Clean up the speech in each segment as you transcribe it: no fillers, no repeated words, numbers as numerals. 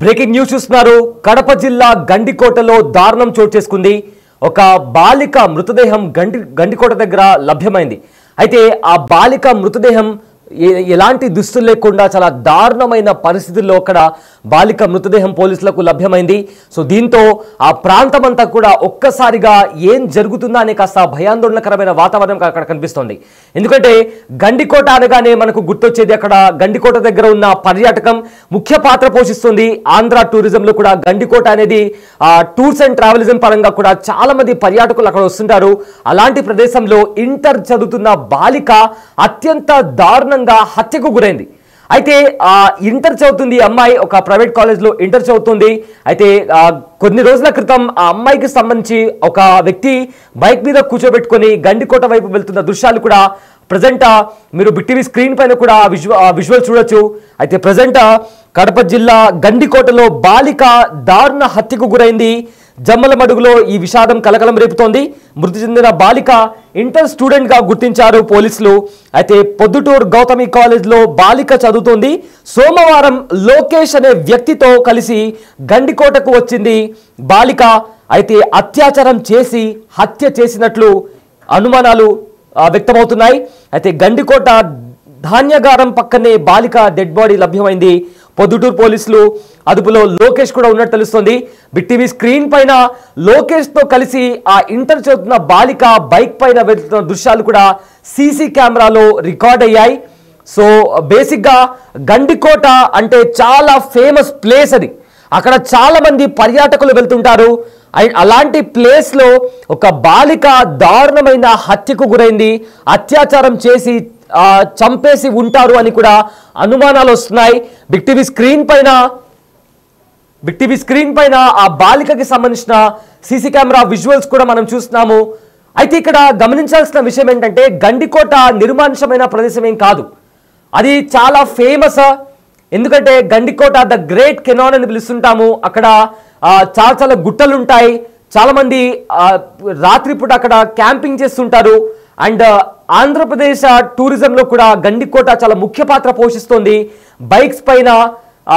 Breaking news చూస్తున్నారు. కడప జిల్లా గండికోటలో దారుణం చోటు చేసుకుంది. ఒక బాలిక మృతదేహం గండికోట దగ్గర లభ్యమైంది. అయితే ఆ బాలిక మృతదేహం ఎలాంటి దుస్తులు లేకుండా చాలా దారుణమైన పరిస్థితుల్లో అక్కడ బాలిక మృతదేహం పోలీసులకు లభ్యమైంది. సో దీంతో ఆ ప్రాంతం అంతా కూడా ఒక్కసారిగా ఏం జరుగుతుందా అనే కాస్త భయాందోళనకరమైన వాతావరణం అక్కడ కనిపిస్తోంది. ఎందుకంటే గండికోట అనగానే మనకు గుర్తొచ్చేది అక్కడ గండికోట దగ్గర ఉన్న పర్యాటకం ముఖ్య పాత్ర పోషిస్తుంది. ఆంధ్ర టూరిజంలో కూడా గండికోట అనేది టూర్స్ అండ్ ట్రావెలిజం పరంగా కూడా చాలా మంది పర్యాటకులు అక్కడ వస్తుంటారు. అలాంటి ప్రదేశంలో ఇంటర్ చదువుతున్న బాలిక అత్యంత దారుణంగా హత్యకు గురైంది. అయితే ఇంటర్ చదువుతుంది అమ్మాయి, ఒక ప్రైవేట్ కాలేజ్లో ఇంటర్ చదువుతుంది. అయితే కొన్ని రోజుల క్రితం ఆ అమ్మాయికి సంబంధించి ఒక వ్యక్తి బైక్ మీద కూర్చోబెట్టుకొని గండికోట వైపు వెళ్తున్న దృశ్యాలు కూడా ప్రజెంట్ మీరు బిగ్ స్క్రీన్ పైన కూడా విజువల్ చూడొచ్చు. అయితే ప్రజెంట్ కడప జిల్లా గండికోటలో బాలిక దారుణ హత్యకు గురైంది. జమ్మలమడుగులో ఈ విషాదం కలకలం రేపుతోంది. మృతి చెందిన బాలిక ఇంటర్ స్టూడెంట్ గా గుర్తించారు పోలీసులు. అయితే పొద్దుటూరు గౌతమి కాలేజ్లో బాలిక చదువుతోంది. సోమవారం లోకేష్ అనే వ్యక్తితో కలిసి గండికోటకు వచ్చింది బాలిక. అయితే అత్యాచారం చేసి హత్య చేసినట్లు అనుమానాలు వ్యక్తమవుతున్నాయి. అయితే గండికోట ధాన్యగారం పక్కనే బాలిక డెడ్ బాడీ లభ్యమైంది. పొద్దుటూరు పోలీసులు అదుపులో లోకేష్ కూడా ఉన్నట్టు తెలుస్తుంది. బిగ్ టీవీ స్క్రీన్ పైన లోకేష్ తో కలిసి ఆ ఇంటర్ చదువుతున్న బాలిక బైక్ పైన వెళ్తున్న దృశ్యాలు కూడా సీసీ కెమెరాలో రికార్డ్ అయ్యాయి. సో బేసిక్గా గండికోట అంటే చాలా ఫేమస్ ప్లేస్ అది. అక్కడ చాలా మంది పర్యాటకులు వెళ్తుంటారు. అలాంటి ప్లేస్లో ఒక బాలిక దారుణమైన హత్యకు గురైంది. అత్యాచారం చేసి చంపేసి ఉంటారు అని కూడా అనుమానాలు వస్తున్నాయి. బిగ్ టీవీ స్క్రీన్ పైన ఆ బాలికకి సంబంధించిన సీసీ కెమెరా విజువల్స్ కూడా మనం చూస్తున్నాము. అయితే ఇక్కడ గమనించాల్సిన విషయం ఏంటంటే గండికోట నిర్మానుషమైన ప్రదేశం ఏం కాదు, అది చాలా ఫేమస్. ఎందుకంటే గండికోట ద గ్రేట్ కెనాన్ అని పిలుస్తుంటాము. అక్కడ చాలా చాలా గుట్టలు ఉంటాయి. చాలా మంది రాత్రిపూట అక్కడ క్యాంపింగ్ చేస్తుంటారు. అండ్ ఆంధ్రప్రదేశ్ టూరిజంలో కూడా గండికోట చాలా ముఖ్య పాత్ర పోషిస్తోంది. బైక్స్ పైన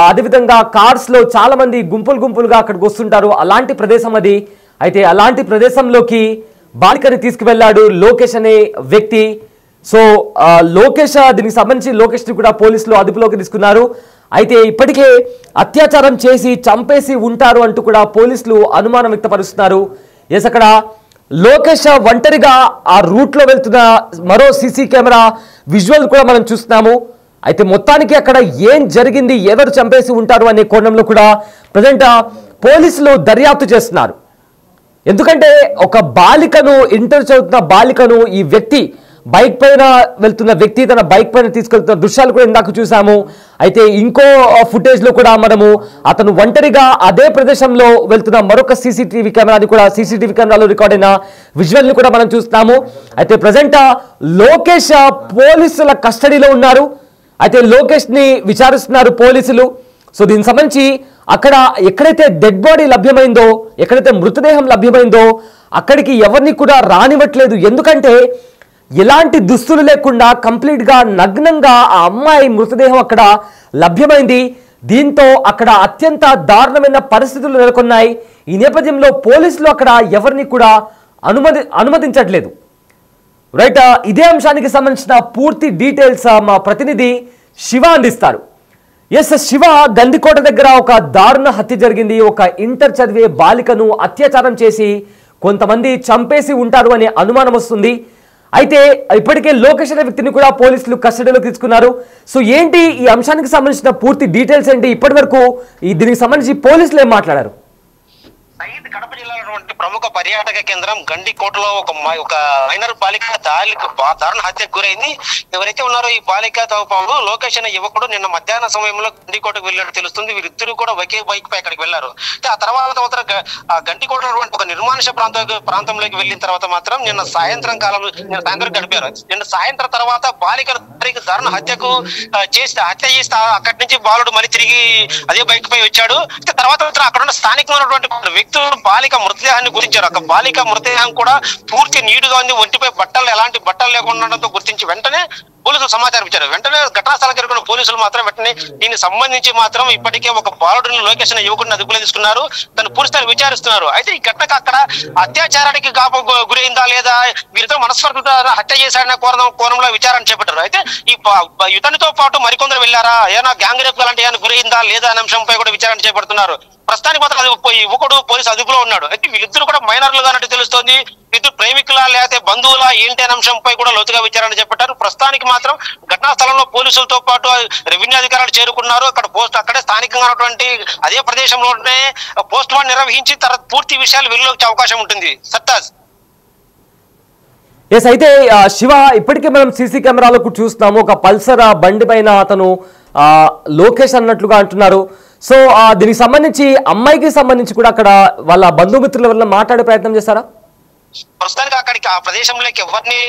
అదేవిధంగా కార్స్లో చాలా మంది గుంపులుగా అక్కడికి వస్తుంటారు. అలాంటి ప్రదేశం అది. అయితే అలాంటి ప్రదేశంలోకి బాలికని తీసుకువెళ్ళాడు లోకేష్ అనే వ్యక్తి. సో లోకేష్ దీనికి సంబంధించి లోకేష్ని కూడా పోలీసులు అదుపులోకి తీసుకున్నారు. అయితే ఇప్పటికే అత్యాచారం చేసి చంపేసి ఉంటారు అంటూ కూడా పోలీసులు అనుమానం వ్యక్తపరుస్తున్నారు. ఎస్, అక్కడ లోకేష్ ఒంటరిగా ఆ రూట్లో వెళ్తున్న మరో సీసీ కెమెరా విజువల్ కూడా మనం చూస్తున్నాము. అయితే మొత్తానికి అక్కడ ఏం జరిగింది, ఎవరు చంపేసి ఉంటారు అనే కోణంలో కూడా ప్రజెంట్ పోలీసులు దర్యాప్తు చేస్తున్నారు. ఎందుకంటే ఒక బాలికను, ఇంటర్ చదువుతున్న బాలికను ఈ వ్యక్తి బైక్ పైన వెళ్తున్న వ్యక్తి తన బైక్ పైన తీసుకెళ్తున్న దృశ్యాలు కూడా ఇందాక చూసాము. అయితే ఇంకో ఫుటేజ్లో కూడా మనము అతను ఒంటరిగా అదే ప్రదేశంలో వెళ్తున్న మరొక సీసీటీవీ కెమెరాలో రికార్డ్ అయిన విజువల్ని కూడా మనం చూస్తున్నాము. అయితే ప్రజెంట్ లోకేష్ పోలీసుల కస్టడీలో ఉన్నారు. అయితే లోకేష్ని విచారిస్తున్నారు పోలీసులు. సో దీనికి సంబంధించి అక్కడ ఎక్కడైతే డెడ్ బాడీ లభ్యమైందో, ఎక్కడైతే మృతదేహం లభ్యమైందో అక్కడికి ఎవరిని కూడా రానివ్వట్లేదు. ఎందుకంటే ఎలాంటి దుస్తులు లేకుండా కంప్లీట్గా నగ్నంగా ఆ అమ్మాయి మృతదేహం అక్కడ లభ్యమైంది. దీంతో అక్కడ అత్యంత దారుణమైన పరిస్థితులు నెలకొన్నాయి. ఈ నేపథ్యంలో పోలీసులు అక్కడ ఎవరిని కూడా అనుమతించట్లేదు. రైట్, ఇదే అంశానికి సంబంధించిన పూర్తి డీటెయిల్స్ మా ప్రతినిధి శివ అందిస్తారు. ఎస్ శివ, గండికోట దగ్గర ఒక దారుణ హత్య జరిగింది. ఒక ఇంటర్ చదివే బాలికను అత్యాచారం చేసి కొంతమంది చంపేసి ఉంటారు అనే అనుమానం వస్తుంది. అయితే ఇప్పటికే లోకేష్ అనే వ్యక్తిని కూడా పోలీసులు కస్టడీలోకి తీసుకున్నారు. సో ఏంటి ఈ అంశానికి సంబంధించిన పూర్తి డీటెయిల్స్ ఏంటి? ఇప్పటి వరకు దీనికి సంబంధించి పోలీసులు ఏం మాట్లాడారు? కడప జిల్లాలో ప్రముఖ పర్యాటక కేంద్రం గండికోటలో ఒక మైనర్ బాలిక దారుణ హత్యకు గురైంది. ఎవరైతే ఉన్నారో ఈ బాలిక తోపాలు లోకేష్ అనే యువకుడు నిన్న మధ్యాహ్న సమయంలో గండికోటకు వెళ్ళినట్టు తెలుస్తుంది. వీరిద్దరూ కూడా ఒకే బైక్ పై అక్కడికి వెళ్లారు. ఆ తర్వాత గండికోటలో ఒక నిర్మానుష ప్రాంతంలోకి వెళ్ళిన తర్వాత మాత్రం నిన్న సాయంత్రం గడిపారు. నిన్న సాయంత్రం తర్వాత బాలికను దారుణ హత్య చేసి అక్కడి నుంచి బాలుడు మళ్ళీ తిరిగి అదే బైక్ పై వచ్చాడు. తర్వాత అక్కడ ఉన్న స్థానికమైనటువంటి వ్యక్తులు బాలిక మృతదేహాన్ని గుర్తించారు. ఒక బాలిక మృతదేహం కూడా పూర్తి నీటుగా ఉంది. ఒంటిపై ఎలాంటి బట్టలు లేకుండా గుర్తించి వెంటనే పోలీసులు సమాచారం ఇచ్చారు. వెంటనే ఘటనా స్థలం చేరుకున్న పోలీసులు మాత్రం వెంటనే దీనికి సంబంధించి మాత్రం ఇప్పటికే ఒక బాలుడిని లోకేష్ అనే యువకుడిని అదుపులో తీసుకున్నారు. తను పూర్తిగా విచారిస్తున్నారు. అయితే ఈ ఘటనకు అక్కడ అత్యాచారానికి గురైందా లేదా, వీరితో మనస్పర్ధ హత్య చేశాడనే కోణంలో విచారణ చేపట్టారు. అయితే ఈ ఇతనితో పాటు మరికొందరు వెళ్లారా, ఏమైనా గ్యాంగ్ రేప్ అలాంటి ఏమైనా గురైందా లేదా అనే అంశంపై కూడా విచారణ చేపడుతున్నారు. ప్రస్తుతానికి మాత్రం యువకుడు పోలీసు అదుపులో ఉన్నాడు. అయితే వీళ్ళిద్దరు కూడా మైనర్లుగా అన్నట్టు తెలుస్తోంది. ఇద్దరు ప్రేమికులా లేకపోతే బంధువులా ఏంటి అనే అంశంపై కూడా లోతుగా విచారణ చేపట్టారు. ప్రస్తుతానికి మాత్రం ఘటనా స్థలంలో పోలీసులతో పాటు రెవెన్యూ అధికారులు చేరుకున్నారు. అక్కడే స్థానికంగా ఉన్నటువంటి అదే ప్రదేశంలోనే పోస్ట్ మార్టం నిర్వహించి తర్వాత పూర్తి విషయాలు వెలుగులోకి అవకాశం ఉంటుంది. సత్తాజ్. ఎస్, అయితే శివ, ఇప్పటికే మనం సీసీ కెమెరాలకు చూస్తున్నాము. ఒక పల్సర్ బండి పైన అతను లోకేష్ అన్నట్లుగా అంటున్నారు. సో దీనికి సంబంధించి అమ్మాయికి సంబంధించి కూడా అక్కడ వాళ్ళ బంధుమిత్రుల వల్ల మాట్లాడే ప్రయత్నం చేస్తారా? ప్రస్తుతానికి అక్కడికి ఆ ప్రదేశంలోకి ఎవరిని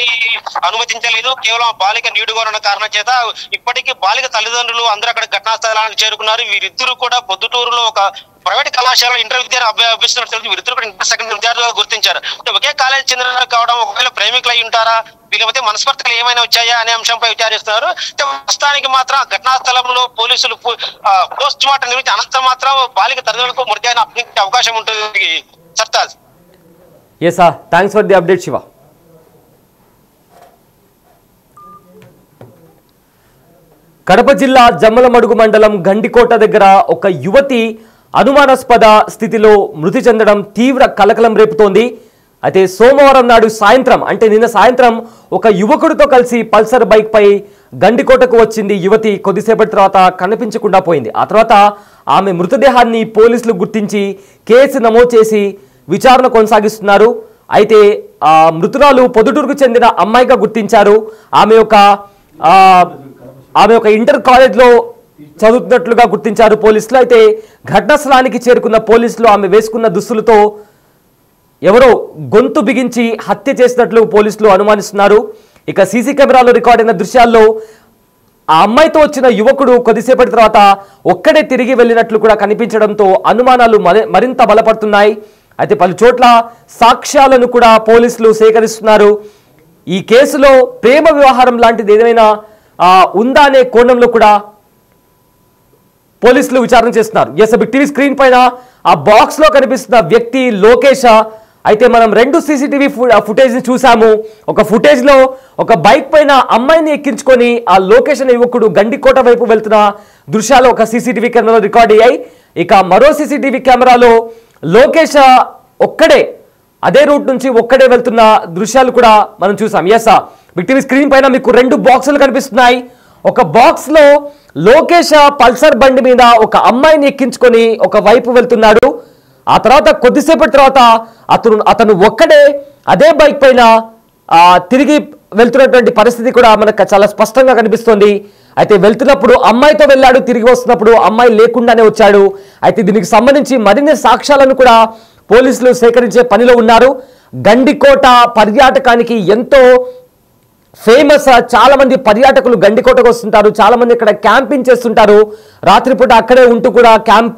అనుమతించలేదు. కేవలం బాలిక నీడుగా ఉన్న కారణం చేత ఇప్పటికీ బాలిక తల్లిదండ్రులు అందరూ అక్కడ ఘటనా స్థలానికి చేరుకున్నారు. వీరిద్దరూ కూడా పొద్దుటూరులో ఒక ప్రైవేట్ కళాశాలలో ఇంటర్ విద్యార్థి అభ్యసిస్తున్నట్టు వీరిద్దరు కూడా ఇంటర్ సెకండ్ విద్యార్థులుగా గుర్తించారు. ఒకే కాలేజీ చెందిన కావడం, ఒకవేళ ప్రేమికులు అయి ఉంటారా, వీళ్ళైతే మనస్పర్ధలు ఏమైనా వచ్చాయా అనే అంశంపై విచారిస్తున్నారు. ప్రస్తుతానికి మాత్రం ఘటనా స్థలంలో పోలీసులు పోస్ట్ మార్టం నిర్మించి అనంతరం మాత్రం బాలిక తల్లిదండ్రులకు మృతదేహాన్ని అప్పగించే అవకాశం ఉంటుంది. Sartaj. Yes, thanks for the update Shiva. Kadapa జిల్లా జమ్మలమడుగు మండలం గండికోట దగ్గర ఒక యువతి అనుమానాస్పద స్థితిలో మృతి చెందడం తీవ్ర కలకలం రేపుతోంది. అయితే సోమవారం నాడు సాయంత్రం, అంటే నిన్న సాయంత్రం, ఒక యువకుడితో కలిసి పల్సర్ బైక్ పై గండికోటకు వచ్చింది యువతి. కొద్దిసేపటి తర్వాత కనిపించకుండా పోయింది. ఆ తర్వాత ఆమె మృతదేహాన్ని పోలీసులు గుర్తించి కేసు నమోదు చేసి విచారణ కొనసాగిస్తున్నారు. అయితే మృతురాలు పొద్దుటూరుకు చెందిన అమ్మాయిగా గుర్తించారు. ఆమె ఒక ఇంటర్ కాలేజ్లో చదువుతున్నట్లుగా గుర్తించారు పోలీసులు. అయితే ఘటనా స్థలానికి చేరుకున్న పోలీసులు ఆమె వేసుకున్న దుస్తులతో ఎవరో గొంతు బిగించి హత్య చేసినట్లు పోలీసులు అనుమానిస్తున్నారు. ఇక సీసీ కెమెరాలో రికార్డ్ అయిన దృశ్యాల్లో ఆ అమ్మాయితో వచ్చిన యువకుడు కొద్దిసేపటి తర్వాత ఒక్కడే తిరిగి వెళ్ళినట్లు కూడా కనిపించడంతో అనుమానాలు మరింత బలపడుతున్నాయి. అయితే పలు చోట్ల సాక్ష్యాలను కూడా పోలీసులు సేకరిస్తున్నారు. ఈ కేసులో ప్రేమ వ్యవహారం లాంటిది ఏదైనా ఉందా అనే కోణంలో కూడా పోలీసులు విచారణ చేస్తున్నారు. ఎస్, బిగ్ టీవీ స్క్రీన్ పైన ఆ బాక్స్ లో కనిపిస్తున్న వ్యక్తి లోకేష్. అయితే మనం రెండు సీసీటీవీ ఫుటేజ్ ని చూసాము. ఒక ఫుటేజ్ లో ఒక బైక్ పైన అమ్మాయిని ఎక్కించుకొని ఆ లోకేష్ అనే యువకుడు గండికోట వైపు వెళ్తున్న దృశ్యాలు ఒక సీసీటీవీ కెమెరాలో రికార్డ్ అయ్యాయి. ఇక మరో సీసీటీవీ కెమెరాలో లోకేష్ ఒక్కడే అదే రూట్ నుంచి ఒక్కడే వెళ్తున్న దృశ్యాలు కూడా మనం చూసాం. ఎస్, బిగ్ టీవీ స్క్రీన్ పైన మీకు రెండు బాక్సులు కనిపిస్తున్నాయి. ఒక బాక్స్ లో లోకేష్ పల్సర్ బండి మీద ఒక అమ్మాయిని ఎక్కించుకొని ఒక వైపు వెళ్తున్నాడు. ఆ తర్వాత కొద్దిసేపటి తర్వాత అతను ఒక్కడే అదే బైక్ పైన తిరిగి వెళ్తున్నటువంటి పరిస్థితి కూడా మనకు చాలా స్పష్టంగా కనిపిస్తుంది. అయితే వెళ్తున్నప్పుడు అమ్మాయితో వెళ్ళాడు, తిరిగి వస్తున్నప్పుడు అమ్మాయి లేకుండానే వచ్చాడు. అయితే దీనికి సంబంధించి మరిన్ని సాక్ష్యాలను కూడా పోలీసులు సేకరించే పనిలో ఉన్నారు. గండికోట పర్యాటకానికి ఎంతో ఫేమస్. చాలా మంది పర్యాటకులు గండికోటకు వస్తుంటారు. చాలా మంది ఇక్కడ క్యాంపింగ్ చేస్తుంటారు. రాత్రిపూట అక్కడే ఉంటూ కూడా క్యాంప్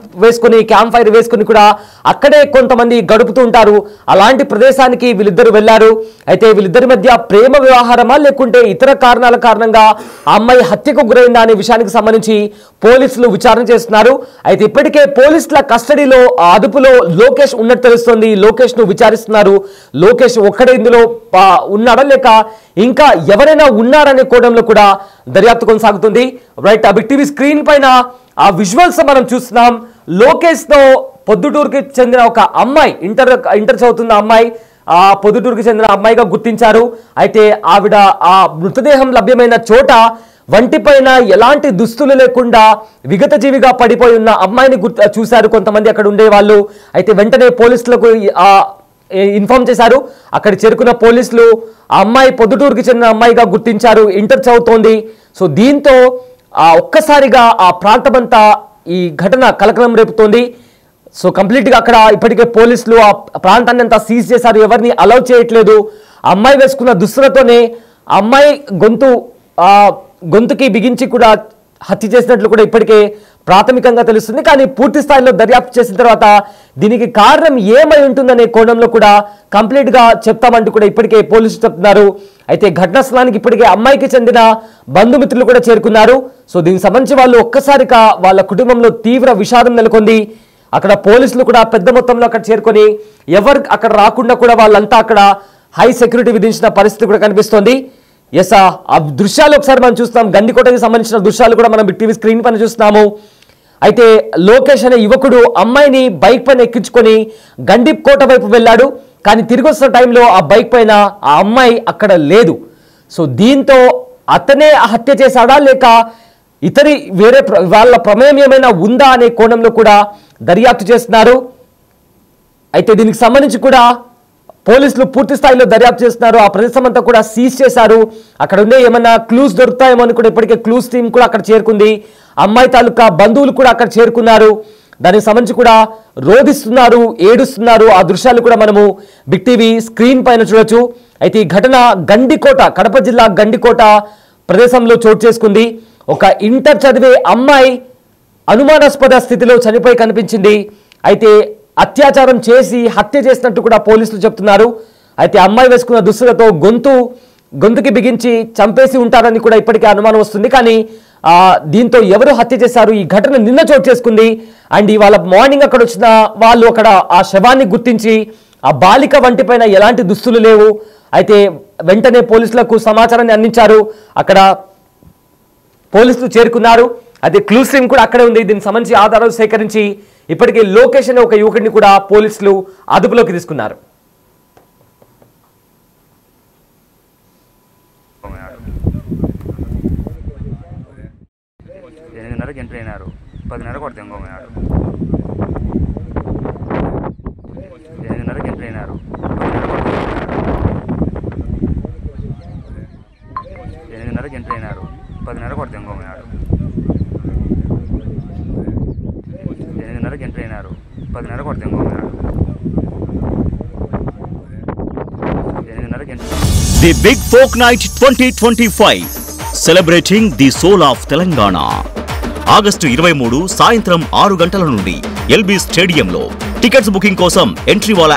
ఫైర్ వేసుకుని కూడా అక్కడే కొంతమంది గడుపుతూ ఉంటారు. అలాంటి ప్రదేశానికి వీళ్ళిద్దరు వెళ్లారు. అయితే వీళ్ళిద్దరి మధ్య ప్రేమ వ్యవహారమా లేకుంటే ఇతర కారణాల కారణంగా ఆ అమ్మాయి హత్యకు గురైందా అనే విషయానికి సంబంధించి పోలీసులు విచారణ చేస్తున్నారు. అయితే ఇప్పటికే పోలీసుల కస్టడీలో అదుపులో లోకేష్ ఉన్నట్టు తెలుస్తోంది. లోకేష్ ను విచారిస్తున్నారు. లోకేష్ ఒక్కడే ఇందులో ఉన్నాడా లేక ఇంకా ఎవరైనా ఉన్నారనే కోణంలో కూడా దర్యాప్తు కొనసాగుతుంది. రైట్, బిగ్ టీవీ స్క్రీన్ పైన ఆ విజువల్స్ మనం చూస్తున్నాం. లోకేష్ తో పొద్దుటూరుకి చెందిన ఒక అమ్మాయి, ఇంటర్ చదువుతున్న అమ్మాయి, ఆ పొద్దుటూరుకి చెందిన అమ్మాయిగా గుర్తించారు. అయితే ఆవిడ ఆ మృతదేహం లభ్యమైన చోట వంటిపైన ఎలాంటి దుస్తులు లేకుండా విగత జీవిగా పడిపోయి ఉన్న అమ్మాయిని చూశారు కొంతమంది అక్కడ ఉండే వాళ్ళు. అయితే వెంటనే పోలీసులకు ఇన్ఫార్మ్ చేశారు. అక్కడ చేరుకున్న పోలీసులు ఆ అమ్మాయి పొద్దుటూరుకి చెందిన అమ్మాయిగా గుర్తించారు. ఇంటర్ చదువుతోంది. సో దీంతో ఒక్కసారిగా ఆ ప్రాంతమంతా ఈ ఘటన కలకలం రేపుతోంది. సో కంప్లీట్గా అక్కడ ఇప్పటికే పోలీసులు ఆ ప్రాంతాన్ని అంతా సీజ్ చేశారు. ఎవరిని అలౌ చేయట్లేదు. అమ్మాయి వేసుకున్న దుస్తులతోనే అమ్మాయి గొంతుకి బిగించి కూడా హత్య చేసినట్లు కూడా ఇప్పటికే ప్రాథమికంగా తెలుస్తుంది. కానీ పూర్తి స్థాయిలో దర్యాప్తు చేసిన తర్వాత దీనికి కారణం ఏమై ఉంటుందనే కోణంలో కూడా కంప్లీట్ గా చెప్తామంటూ కూడా ఇప్పటికే పోలీసులు చెప్తున్నారు. అయితే ఘటనా స్థలానికి ఇప్పటికే అమ్మాయికి చెందిన బంధుమిత్రులు కూడా చేరుకున్నారు. సో దీనికి సంబంధించి వాళ్ళు ఒక్కసారిగా వాళ్ళ కుటుంబంలో తీవ్ర విషాదం నెలకొంది. అక్కడ పోలీసులు కూడా పెద్ద మొత్తంలో అక్కడ చేరుకొని ఎవరు అక్కడ రాకుండా కూడా వాళ్ళంతా అక్కడ హై సెక్యూరిటీ విధించిన పరిస్థితి కూడా కనిపిస్తోంది. ఎస్, ఆ దృశ్యాలు ఒకసారి మనం చూస్తున్నాం. గండికోటకి సంబంధించిన దృశ్యాలు కూడా మనం టీవీ స్క్రీన్ పైన చూస్తున్నాము. అయితే లోకేష్ అనే యువకుడు అమ్మాయిని బైక్ పైన ఎక్కించుకొని గండికోట వైపు వెళ్ళాడు. కానీ తిరిగి వస్తున్న టైంలో ఆ బైక్ పైన ఆ అమ్మాయి అక్కడ లేదు. సో దీంతో అతనే హత్య చేశాడా లేక ఇతరి వేరే వాళ్ళ ప్రమేయం ఏమైనా ఉందా అనే కోణంలో కూడా దర్యాప్తు చేస్తున్నారు. అయితే దీనికి సంబంధించి కూడా పోలీసులు పూర్తి స్థాయిలో దర్యాప్తు చేస్తున్నారు. ఆ ప్రదేశం అంతా కూడా సీజ్ చేశారు. అక్కడ ఉండే ఏమన్నా క్లూస్ దొరుకుతాయేమో అని కూడా ఇప్పటికే క్లూస్ టీం కూడా అక్కడ చేరుకుంది. అమ్మాయి తాలూకా బంధువులు కూడా అక్కడ చేరుకున్నారు. దానికి సంబంధించి కూడా రోధిస్తున్నారు, ఏడుస్తున్నారు. ఆ దృశ్యాలు కూడా మనము బిగ్ టీవీ స్క్రీన్ పైన చూడొచ్చు. అయితే ఈ ఘటన గండికోట, కడప జిల్లా గండికోట ప్రదేశంలో చోటు చేసుకుంది. ఒక ఇంటర్ చదివే అమ్మాయి అనుమానాస్పద స్థితిలో చనిపోయి కనిపించింది. అయితే అత్యాచారం చేసి హత్య చేసినట్టు కూడా పోలీసులు చెప్తున్నారు. అయితే అమ్మాయి వేసుకున్న దుస్తులతో గొంతుకి బిగించి చంపేసి ఉంటారని కూడా ఇప్పటికే అనుమానం వస్తుంది. కానీ దీంతో ఎవరు హత్య చేశారు? ఈ ఘటన నిన్న చోటు చేసుకుంది. అండ్ ఇవాళ మార్నింగ్ అక్కడ వచ్చిన వాళ్ళు అక్కడ ఆ శవాన్ని గుర్తించి ఆ బాలిక వంటిపైన ఎలాంటి దుస్తులు లేవు. అయితే వెంటనే పోలీసులకు సమాచారాన్ని అందించారు. అక్కడ పోలీసులు చేరుకున్నారు. అయితే క్లూస్ టీమ్ కూడా అక్కడే ఉంది. దీనికి సంబంధించి ఆధారాలు సేకరించి ఇప్పటికే లోకేష్ అనే ఒక యువకుడిని కూడా పోలీసులు అదుపులోకి తీసుకున్నారు. ఎంట్రీ అయినారు 10:30 కొడితే ఇంకోమయ్యాడు 8:30కి ఎంట్రీ అయినారు 8:30కి ఎంట్రీ అయినారు 10:30 కొడితే ఇంకోమయ్యాడు 8:30కి ఎంట్రీ అయినారు 10:30 కొడితే ఇంకోమయ్యాడు 8:30కి entry. The big folk night 2025 celebrating the soul of Telangana. August 23 సాయంత్రం 6 గంటల నుండి ఎల్బీ స్టేడియంలో. టికెట్స్ బుకింగ్ కోసం ఎంట్రీ వాలా